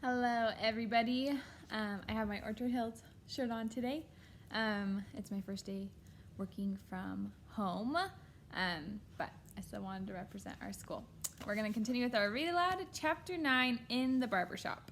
Hello, everybody. I have my Orchard Hills shirt on today. It's my first day working from home, but I still wanted to represent our school. We're going to continue with our Read Aloud, Chapter 9, in the barbershop.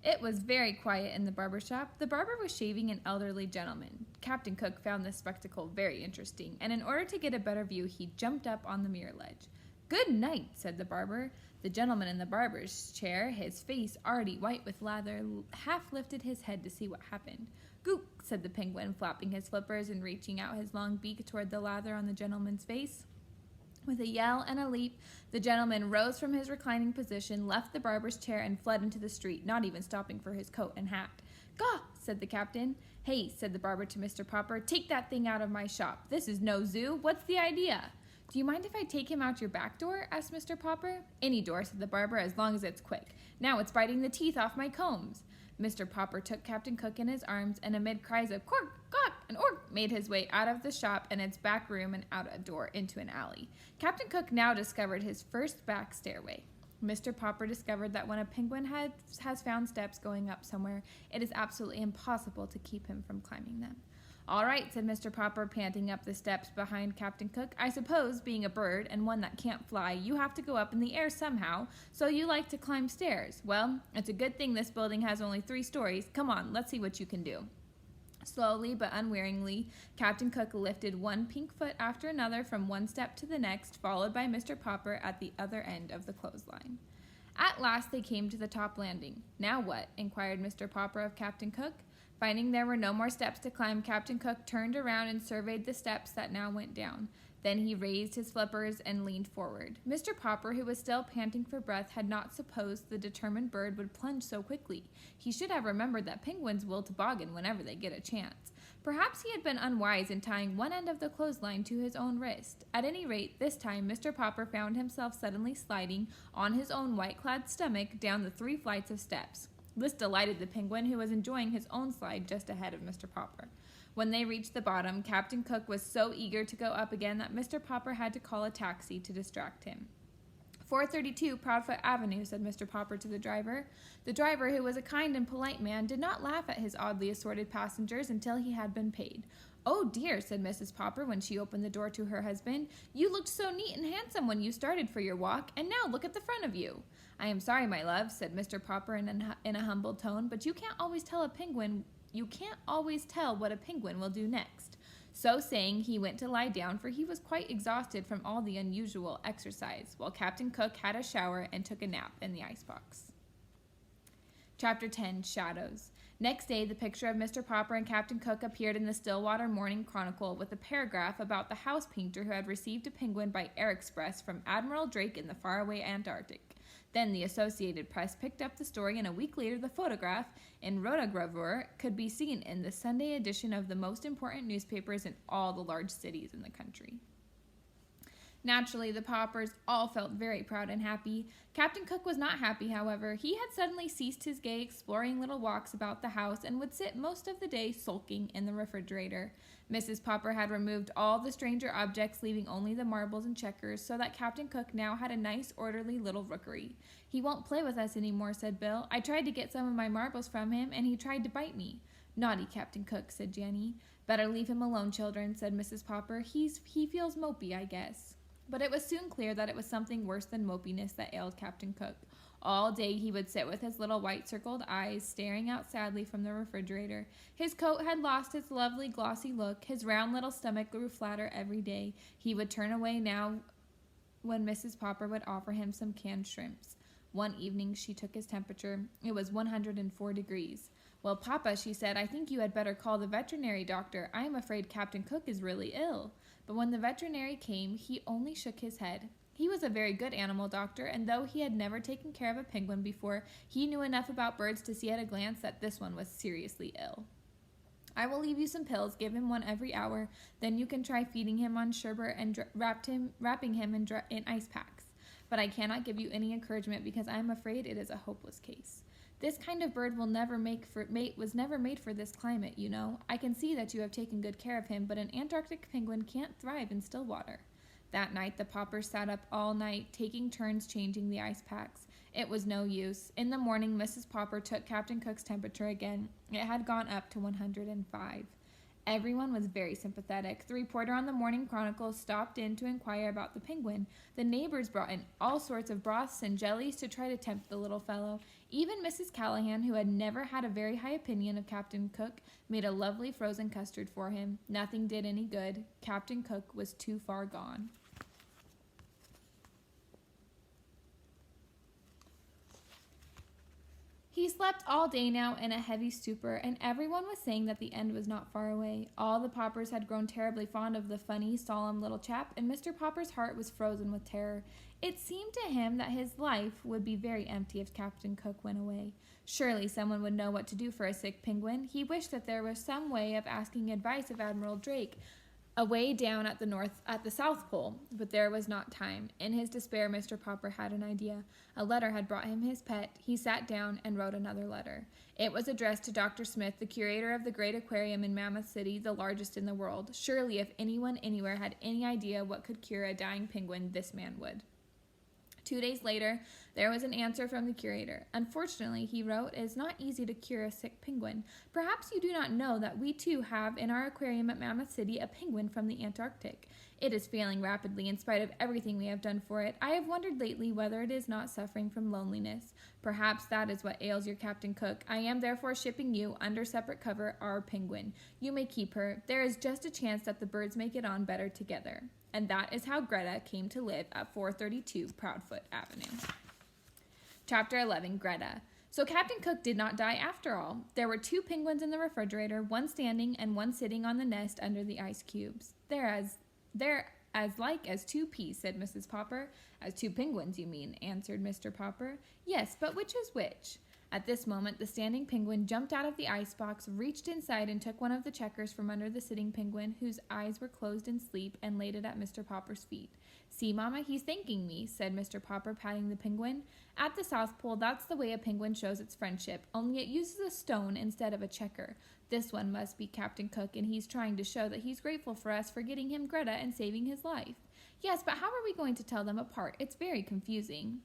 It was very quiet in the barbershop. The barber was shaving an elderly gentleman. Captain Cook found this spectacle very interesting, and in order to get a better view, he jumped up on the mirror ledge. "Good night," said the barber. The gentleman in the barber's chair, his face already white with lather, half lifted his head to see what happened. "Gook," said the penguin, flapping his flippers and reaching out his long beak toward the lather on the gentleman's face. With a yell and a leap, the gentleman rose from his reclining position, left the barber's chair, and fled into the street, not even stopping for his coat and hat. "Gah!" said the captain. "Hey," said the barber to Mr. Popper, "take that thing out of my shop. This is no zoo. What's the idea?" "Do you mind if I take him out your back door?" asked Mr. Popper. "Any door," said the barber, "as long as it's quick. Now it's biting the teeth off my combs." Mr. Popper took Captain Cook in his arms and amid cries of "Cork, Cock, and Ork," made his way out of the shop and its back room and out a door into an alley. Captain Cook now discovered his first back stairway. Mr. Popper discovered that when a penguin has found steps going up somewhere, it is absolutely impossible to keep him from climbing them. "All right," said Mr. Popper, panting up the steps behind Captain Cook. "I suppose, being a bird, and one that can't fly, you have to go up in the air somehow, so you like to climb stairs. Well, it's a good thing this building has only 3 stories. Come on, let's see what you can do." Slowly but unwearingly, Captain Cook lifted one pink foot after another from one step to the next, followed by Mr. Popper at the other end of the clothesline. At last they came to the top landing. "Now what?" inquired Mr. Popper of Captain Cook. Finding there were no more steps to climb, Captain Cook turned around and surveyed the steps that now went down. Then he raised his flippers and leaned forward. Mr. Popper, who was still panting for breath, had not supposed the determined bird would plunge so quickly. He should have remembered that penguins will toboggan whenever they get a chance. Perhaps he had been unwise in tying one end of the clothesline to his own wrist. At any rate, this time Mr. Popper found himself suddenly sliding on his own white-clad stomach down the 3 flights of steps. This delighted the penguin, who was enjoying his own slide just ahead of Mr. Popper. When they reached the bottom, Captain Cook was so eager to go up again that Mr. Popper had to call a taxi to distract him. 432 Proudfoot Avenue," said Mr. Popper to the driver. The driver, who was a kind and polite man, did not laugh at his oddly assorted passengers until he had been paid. "Oh dear," said Mrs. Popper when she opened the door to her husband. "You looked so neat and handsome when you started for your walk, and now look at the front of you." "I am sorry, my love," said Mr. Popper in a humble tone, "but you can't always tell what a penguin will do next." So saying, he went to lie down, for he was quite exhausted from all the unusual exercise, while Captain Cook had a shower and took a nap in the icebox. Chapter 10, Shadows. Next day, the picture of Mr. Popper and Captain Cook appeared in the Stillwater Morning Chronicle with a paragraph about the house painter who had received a penguin by air express from Admiral Drake in the faraway Antarctic. Then the Associated Press picked up the story, and a week later the photograph, in rotogravure, could be seen in the Sunday edition of the most important newspapers in all the large cities in the country. Naturally, the Poppers all felt very proud and happy. Captain Cook was not happy, however. He had suddenly ceased his gay exploring little walks about the house and would sit most of the day sulking in the refrigerator. Mrs. Popper had removed all the stranger objects, leaving only the marbles and checkers, so that Captain Cook now had a nice, orderly little rookery. "He won't play with us any more," said Bill. "I tried to get some of my marbles from him, and he tried to bite me." "Naughty Captain Cook," said Jenny. "Better leave him alone, children," said Mrs. Popper. He feels mopey, I guess." But it was soon clear that it was something worse than mopiness that ailed Captain Cook. All day he would sit with his little white-circled eyes staring out sadly from the refrigerator. His coat had lost its lovely glossy look. His round little stomach grew flatter every day. He would turn away now when Mrs. Popper would offer him some canned shrimps. One evening she took his temperature. It was 104 degrees. "Well, Papa," she said, "I think you had better call the veterinary doctor. I am afraid Captain Cook is really ill." But when the veterinary came, he only shook his head. He was a very good animal doctor, and though he had never taken care of a penguin before, he knew enough about birds to see at a glance that this one was seriously ill. "I will leave you some pills. Give him one every hour. Then you can try feeding him on sherbet and wrapping him in ice packs. But I cannot give you any encouragement because I am afraid it is a hopeless case. This kind of bird was never made for this climate, you know. I can see that you have taken good care of him, but an Antarctic penguin can't thrive in still water." That night the Poppers sat up all night, taking turns changing the ice packs. It was no use. In the morning, Mrs. Popper took Captain Cook's temperature again. It had gone up to 105. Everyone was very sympathetic. The reporter on the Morning Chronicle stopped in to inquire about the penguin. The neighbors brought in all sorts of broths and jellies to try to tempt the little fellow. Even Mrs. Callahan, who had never had a very high opinion of Captain Cook, made a lovely frozen custard for him. Nothing did any good. Captain Cook was too far gone. He slept all day now in a heavy stupor, and everyone was saying that the end was not far away. All the Poppers had grown terribly fond of the funny, solemn little chap, and Mr. Popper's heart was frozen with terror. It seemed to him that his life would be very empty if Captain Cook went away. Surely someone would know what to do for a sick penguin. He wished that there was some way of asking advice of Admiral Drake, away down at the South Pole, but there was not time. In his despair, Mr. Popper had an idea. A letter had brought him his pet. He sat down and wrote another letter. It was addressed to Dr. Smith, the curator of the great aquarium in Mammoth City, the largest in the world. Surely, if anyone anywhere had any idea what could cure a dying penguin, this man would. 2 days later, there was an answer from the curator. Unfortunately, he wrote, it is not easy to cure a sick penguin. Perhaps you do not know that we too have in our aquarium at Mammoth City a penguin from the Antarctic. It is failing rapidly in spite of everything we have done for it. I have wondered lately whether it is not suffering from loneliness. Perhaps that is what ails your Captain Cook. I am therefore shipping you, under separate cover, our penguin. You may keep her. There is just a chance that the birds may get on better together. And that is how Greta came to live at 432 Proudfoot Avenue. Chapter 11, Greta. So Captain Cook did not die after all. There were 2 penguins in the refrigerator, one standing and one sitting on the nest under the ice cubes. They're as like as 2 peas, said Mrs. Popper. As 2 penguins, you mean, answered Mr. Popper. Yes, but which is which? At this moment, the standing penguin jumped out of the icebox, reached inside, and took one of the checkers from under the sitting penguin, whose eyes were closed in sleep, and laid it at Mr. Popper's feet. See, Mama, he's thanking me, said Mr. Popper, patting the penguin. At the South Pole, that's the way a penguin shows its friendship, only it uses a stone instead of a checker. This one must be Captain Cook, and he's trying to show that he's grateful for us for getting him Greta and saving his life. Yes, but how are we going to tell them apart? It's very confusing.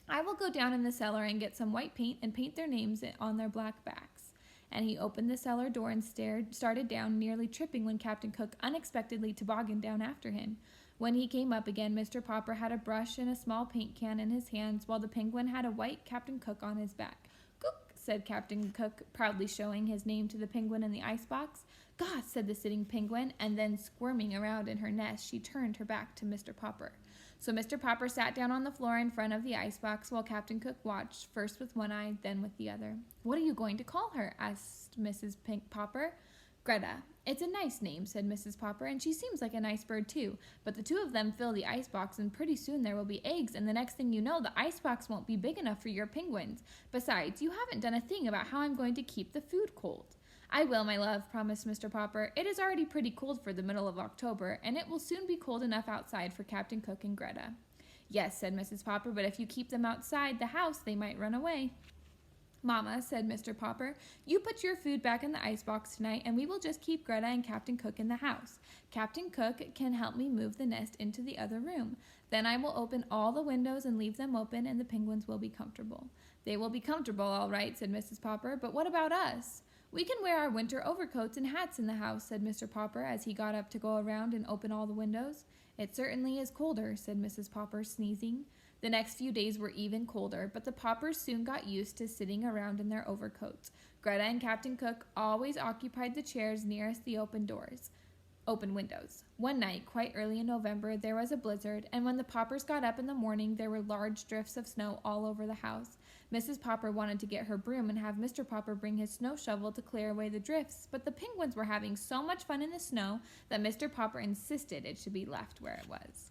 I will go down in the cellar and get some white paint and paint their names on their black backs. And he opened the cellar door and started down, nearly tripping when Captain Cook unexpectedly tobogganed down after him. When he came up again, Mr. Popper had a brush and a small paint can in his hands, while the penguin had a white Captain Cook on his back. Cook, said Captain Cook, proudly showing his name to the penguin in the icebox. Gosh, said the sitting penguin, and then squirming around in her nest, she turned her back to Mr. Popper. So Mr. Popper sat down on the floor in front of the icebox while Captain Cook watched, first with one eye, then with the other. What are you going to call her? Asked Mrs. Popper. Greta. It's a nice name, said Mrs. Popper, and she seems like a nice bird too. But the 2 of them fill the icebox, and pretty soon there will be eggs, and the next thing you know, the icebox won't be big enough for your penguins. Besides, you haven't done a thing about how I'm going to keep the food cold. I will, my love, promised Mr. Popper. It is already pretty cold for the middle of October, and it will soon be cold enough outside for Captain Cook and Greta. Yes, said Mrs. Popper, but if you keep them outside the house, they might run away. Mama, said Mr. Popper, you put your food back in the icebox tonight, and we will just keep Greta and Captain Cook in the house. Captain Cook can help me move the nest into the other room. Then I will open all the windows and leave them open, and the penguins will be comfortable. They will be comfortable, all right, said Mrs. Popper, but what about us? We can wear our winter overcoats and hats in the house, said Mr. Popper as he got up to go around and open all the windows. It certainly is colder, said Mrs. Popper, sneezing. The next few days were even colder, but the Poppers soon got used to sitting around in their overcoats. Greta and Captain Cook always occupied the chairs nearest the open windows. One night, quite early in November, there was a blizzard, and when the Poppers got up in the morning, there were large drifts of snow all over the house. Mrs. Popper wanted to get her broom and have Mr. Popper bring his snow shovel to clear away the drifts, but the penguins were having so much fun in the snow that Mr. Popper insisted it should be left where it was.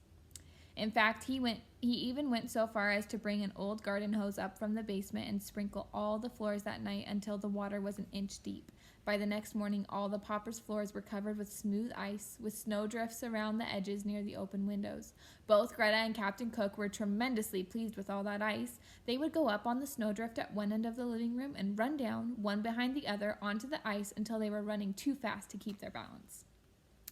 In fact, he even went so far as to bring an old garden hose up from the basement and sprinkle all the floors that night until the water was an inch deep. By the next morning, all the Poppers' floors were covered with smooth ice, with snowdrifts around the edges near the open windows. Both Greta and Captain Cook were tremendously pleased with all that ice. They would go up on the snowdrift at one end of the living room and run down, one behind the other, onto the ice until they were running too fast to keep their balance.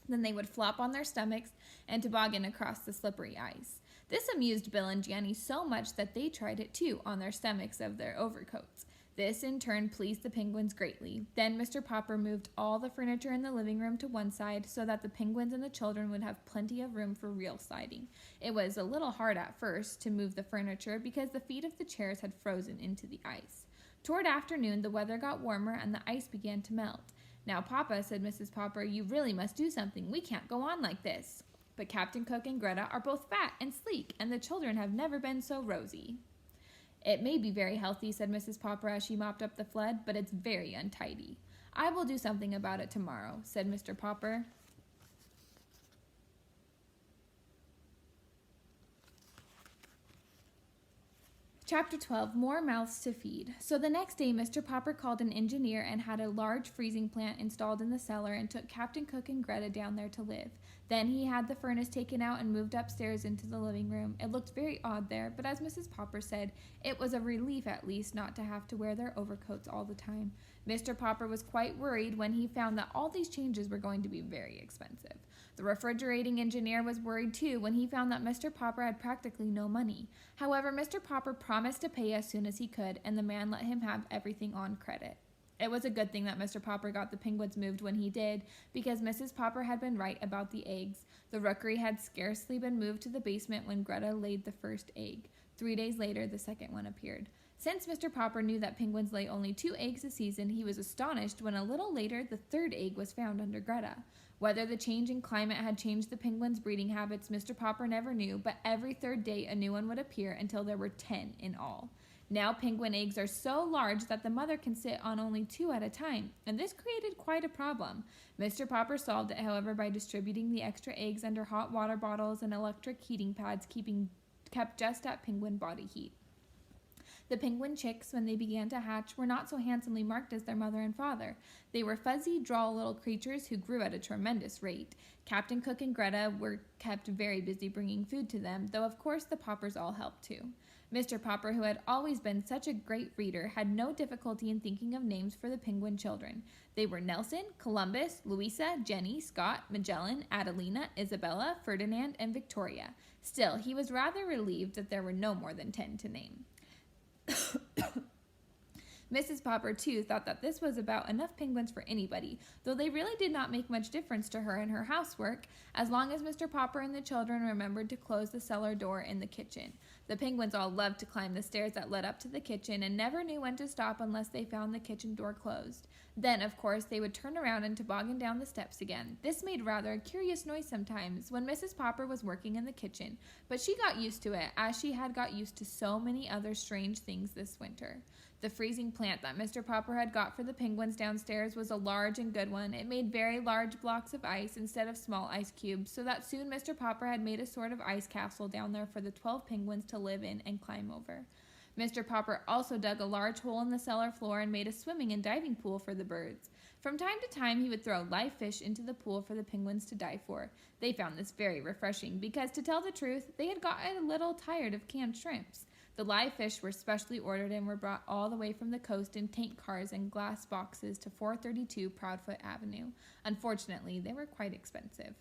Then they would flop on their stomachs and toboggan across the slippery ice. This amused Bill and Janny so much that they tried it too on their stomachs of their overcoats. This in turn pleased the penguins greatly. Then Mr. Popper moved all the furniture in the living room to one side so that the penguins and the children would have plenty of room for real sliding. It was a little hard at first to move the furniture because the feet of the chairs had frozen into the ice. Toward afternoon, the weather got warmer and the ice began to melt. "Now, Papa," said Mrs. Popper, "you really must do something. We can't go on like this." But Captain Cook and Greta are both fat and sleek, and the children have never been so rosy. "It may be very healthy," said Mrs. Popper as she mopped up the flood, "but it's very untidy." "I will do something about it tomorrow," said Mr. Popper. Chapter 12, More Mouths to Feed. So the next day, Mr. Popper called an engineer and had a large freezing plant installed in the cellar and took Captain Cook and Greta down there to live. Then he had the furnace taken out and moved upstairs into the living room. It looked very odd there, but as Mrs. Popper said, it was a relief at least not to have to wear their overcoats all the time. Mr. Popper was quite worried when he found that all these changes were going to be very expensive. The refrigerating engineer was worried too when he found that Mr. Popper had practically no money. However, Mr. Popper promised to pay as soon as he could, and the man let him have everything on credit. It was a good thing that Mr. Popper got the penguins moved when he did, because Mrs. Popper had been right about the eggs. The rookery had scarcely been moved to the basement when Greta laid the first egg. 3 days later, the second one appeared. Since Mr. Popper knew that penguins lay only 2 eggs a season, he was astonished when a little later the third egg was found under Greta. Whether the change in climate had changed the penguins' breeding habits, Mr. Popper never knew, but every third day a new one would appear until there were 10 in all. Now penguin eggs are so large that the mother can sit on only 2 at a time, and this created quite a problem. Mr. Popper solved it, however, by distributing the extra eggs under hot water bottles and electric heating pads kept just at penguin body heat. The penguin chicks, when they began to hatch, were not so handsomely marked as their mother and father. They were fuzzy, droll little creatures who grew at a tremendous rate. Captain Cook and Greta were kept very busy bringing food to them, though of course the Poppers all helped too. Mr. Popper, who had always been such a great reader, had no difficulty in thinking of names for the penguin children. They were Nelson, Columbus, Louisa, Jenny, Scott, Magellan, Adelina, Isabella, Ferdinand, and Victoria. Still, he was rather relieved that there were no more than 10 to name. Mrs. Popper, too, thought that this was about enough penguins for anybody, though they really did not make much difference to her in her housework, as long as Mr. Popper and the children remembered to close the cellar door in the kitchen. The penguins all loved to climb the stairs that led up to the kitchen and never knew when to stop unless they found the kitchen door closed. Then, of course, they would turn around and toboggan down the steps again. This made rather a curious noise sometimes when Mrs. Popper was working in the kitchen, but she got used to it, as she had got used to so many other strange things this winter. The freezing plant that Mr. Popper had got for the penguins downstairs was a large and good one. It made very large blocks of ice instead of small ice cubes, so that soon Mr. Popper had made a sort of ice castle down there for the 12 penguins to live in and climb over. Mr. Popper also dug a large hole in the cellar floor and made a swimming and diving pool for the birds. From time to time, he would throw live fish into the pool for the penguins to dive for. They found this very refreshing because, to tell the truth, they had gotten a little tired of canned shrimps. The live fish were specially ordered and were brought all the way from the coast in tank cars and glass boxes to 432 Proudfoot Avenue. Unfortunately, they were quite expensive.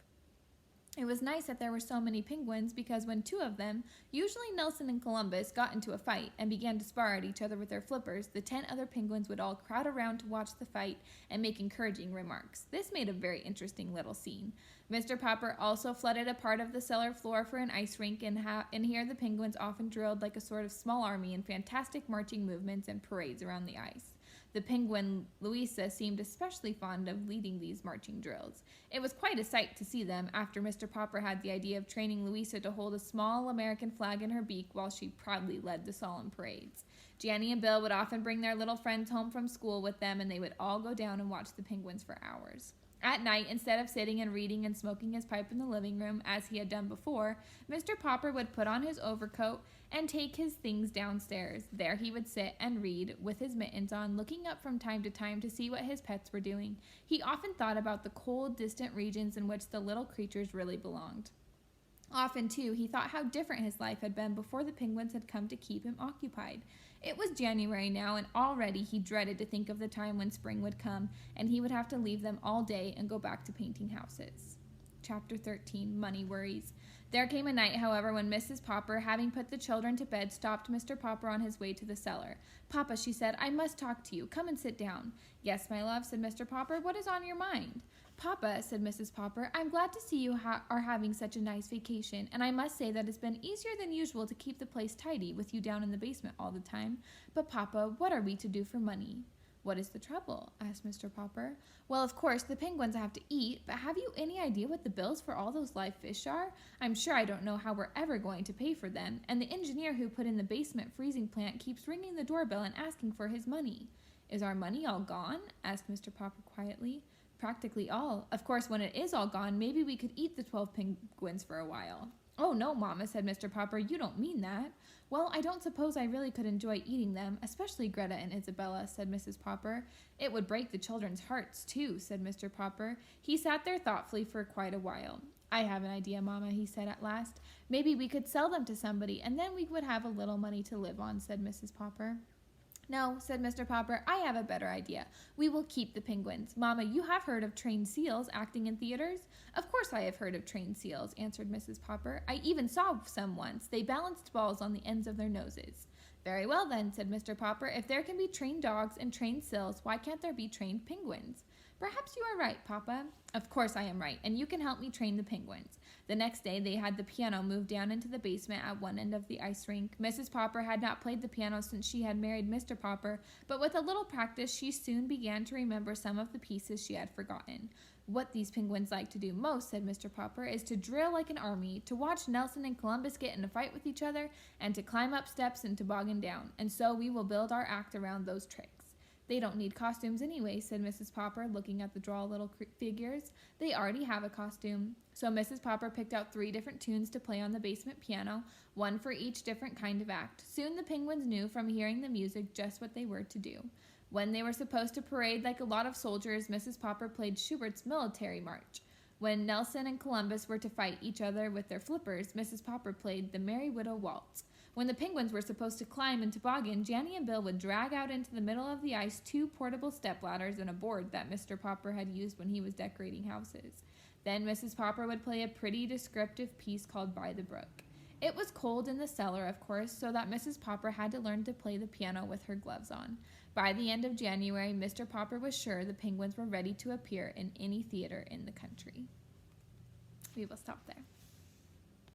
It was nice that there were so many penguins because when 2 of them, usually Nelson and Columbus, got into a fight and began to spar at each other with their flippers, the 10 other penguins would all crowd around to watch the fight and make encouraging remarks. This made a very interesting little scene. Mr. Popper also flooded a part of the cellar floor for an ice rink, and here the penguins often drilled like a sort of small army in fantastic marching movements and parades around the ice. The penguin Louisa seemed especially fond of leading these marching drills. It was quite a sight to see them after Mr. Popper had the idea of training Louisa to hold a small American flag in her beak while she proudly led the solemn parades. Janny and Bill would often bring their little friends home from school with them, and they would all go down and watch the penguins for hours. At night, instead of sitting and reading and smoking his pipe in the living room, as he had done before, Mr. Popper would put on his overcoat and take his things downstairs. There he would sit and read, with his mittens on, looking up from time to time to see what his pets were doing. He often thought about the cold, distant regions in which the little creatures really belonged. Often, too, he thought how different his life had been before the penguins had come to keep him occupied. It was January now, and already he dreaded to think of the time when spring would come, and he would have to leave them all day and go back to painting houses. Chapter 13, Money Worries. There came a night, however, when Mrs. Popper, having put the children to bed, stopped Mr. Popper on his way to the cellar. "Papa," she said, "I must talk to you. Come and sit down." "Yes, my love," said Mr. Popper. "What is on your mind?" "Papa," said Mrs. Popper, "I'm glad to see you are having such a nice vacation, and I must say that it's been easier than usual to keep the place tidy with you down in the basement all the time. But, Papa, what are we to do for money?" "What is the trouble?" asked Mr. Popper. "Well, of course, the penguins have to eat, but have you any idea what the bills for all those live fish are? I'm sure I don't know how we're ever going to pay for them, and the engineer who put in the basement freezing plant keeps ringing the doorbell and asking for his money." "Is our money all gone?" asked Mr. Popper quietly. "Practically all. Of course, when it is all gone, maybe we could eat the 12 penguins for a while." "Oh, no, Mama," said Mr. Popper, "you don't mean that." "Well, I don't suppose I really could enjoy eating them, especially Greta and Isabella," said Mrs. Popper. "It would break the children's hearts, too," said Mr. Popper. He sat there thoughtfully for quite a while. "I have an idea, Mama," he said at last. "Maybe we could sell them to somebody, and then we would have a little money to live on," said Mrs. Popper. "No," said Mr. Popper, "I have a better idea. We will keep the penguins. Mamma, you have heard of trained seals acting in theaters?" "Of course I have heard of trained seals," answered Mrs. Popper. "I even saw some once. They balanced balls on the ends of their noses." "Very well then," said Mr. Popper. "If there can be trained dogs and trained seals, why can't there be trained penguins?" "Perhaps you are right, Papa." "Of course I am right, and you can help me train the penguins." The next day they had the piano moved down into the basement at one end of the ice rink. Mrs. Popper had not played the piano since she had married Mr. Popper, but with a little practice she soon began to remember some of the pieces she had forgotten. "What these penguins like to do most," said Mr. Popper, "is to drill like an army, to watch Nelson and Columbus get in a fight with each other, and to climb up steps and toboggan down. And so we will build our act around those tricks." "They don't need costumes anyway," said Mrs. Popper, looking at the droll little figures. "They already have a costume." So Mrs. Popper picked out 3 different tunes to play on the basement piano, one for each different kind of act. Soon the penguins knew from hearing the music just what they were to do. When they were supposed to parade like a lot of soldiers, Mrs. Popper played Schubert's Military March. When Nelson and Columbus were to fight each other with their flippers, Mrs. Popper played the Merry Widow Waltz. When the penguins were supposed to climb and toboggan, Janny and Bill would drag out into the middle of the ice 2 portable stepladders and a board that Mr. Popper had used when he was decorating houses. Then Mrs. Popper would play a pretty descriptive piece called By the Brook. It was cold in the cellar, of course, so that Mrs. Popper had to learn to play the piano with her gloves on. By the end of January, Mr. Popper was sure the penguins were ready to appear in any theater in the country. We will stop there.